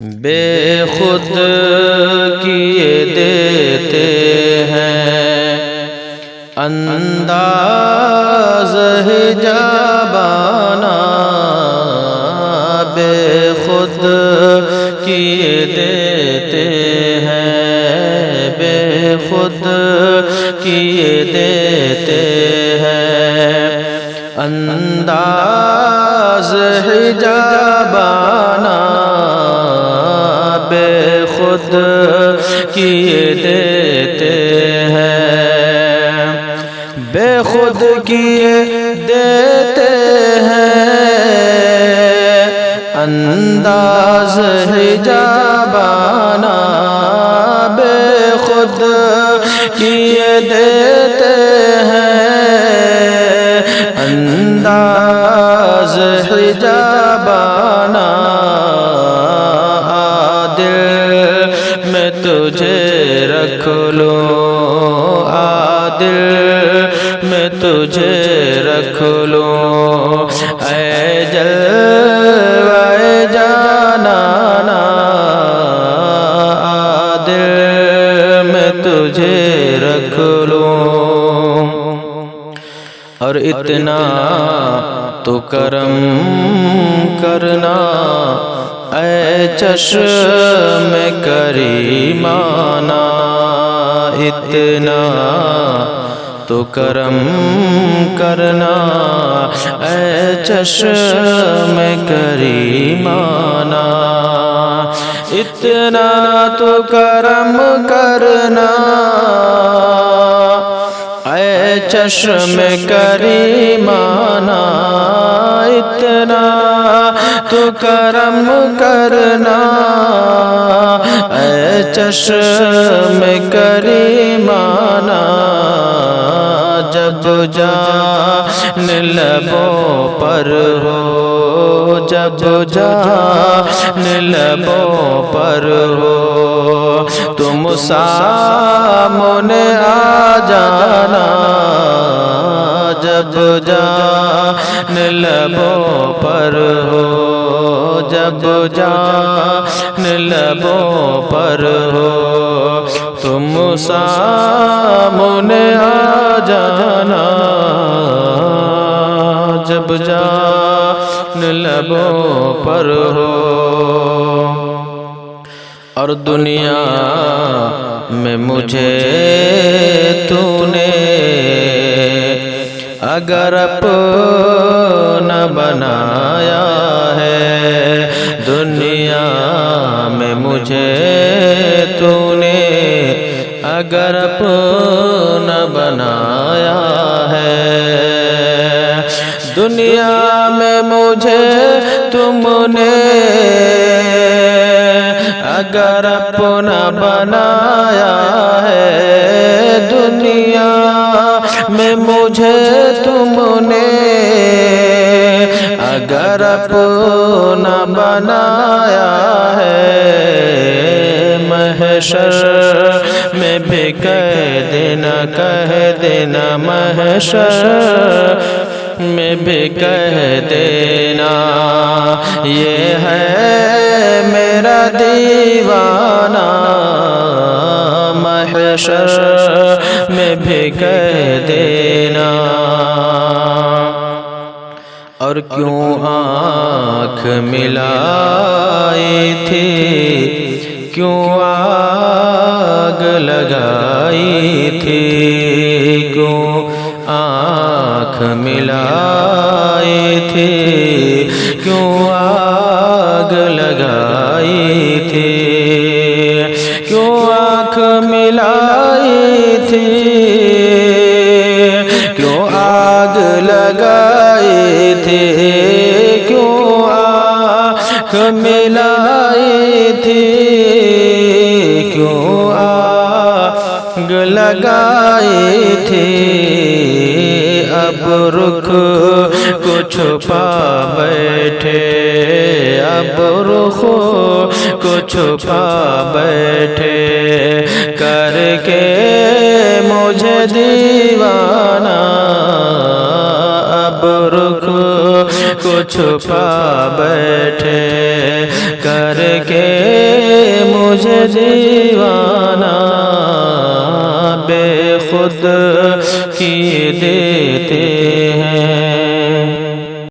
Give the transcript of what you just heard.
بے خود کیے دیتے ہیں انداز حجابانہ، بے خود کیے دیتے ہیں، بے خود کیے دیتے ہیں انداز حجابانہ، بے خود کیے دیتے ہیں، بے خود کیے دیتے ہیں انداز حجابانہ، بے خود کیے دیتے ہیں انداز حجابانہ، تجھے رکھ لوں عادل میں تجھے رکھ لوں، اے جلوہ جانانا عادل میں تجھے رکھ لوں، اور اتنا تو کرم کرنا اے چشم کریمانہ، اتنا تو کرم کرنا اے چشم کریمانہ، اتنا تو کرم کرنا اے چشم کریمانہ، اتنا تو کرم کرنا اے چشم کریمانہ، جب جان لبوں پر ہو، جب جان لبوں پر ہو، تم سامنے آ جانا، جب جان لبوں پر ہو، جب جان لبوں پر ہو، تم سامنے آ جانا، جب جان لبوں پر ہو، اور دنیا میں مجھے تو نے اگر اپنا بنایا ہے، دنیا میں مجھے تو نے اگر اپنا بنایا ہے، دنیا میں مجھے تم نے اگر اپنا بنایا ہے، دنیا میں مجھے تم نے اگر اپنا بنایا ہے، محشر میں بھی کہہ دینا محشر میں بھی کہہ دینا، یہ ہے میرا دیوانہ، محشر میں بھی کہہ دینا، اور کیوں آنکھ ملائی تھی، کیوں آگ لگائی تھی، کیوں آنکھ ملائی تھی، کیوں آگ لگائی تھی، کیوں آنکھ ملائی تھی، کیوں آگ لگائی تھی، کیوں آنکھ ملائی تھی، کیوں آگ لگائی تھی، اب رخ کو چھپا بیٹھے، اب رخ کو چھپا بیٹھے، کر کے مجھے دیوانہ، اب رخ کو چھپا بیٹھے کر کے مجھے دیوانہ بے خود کیے دیتے ہیں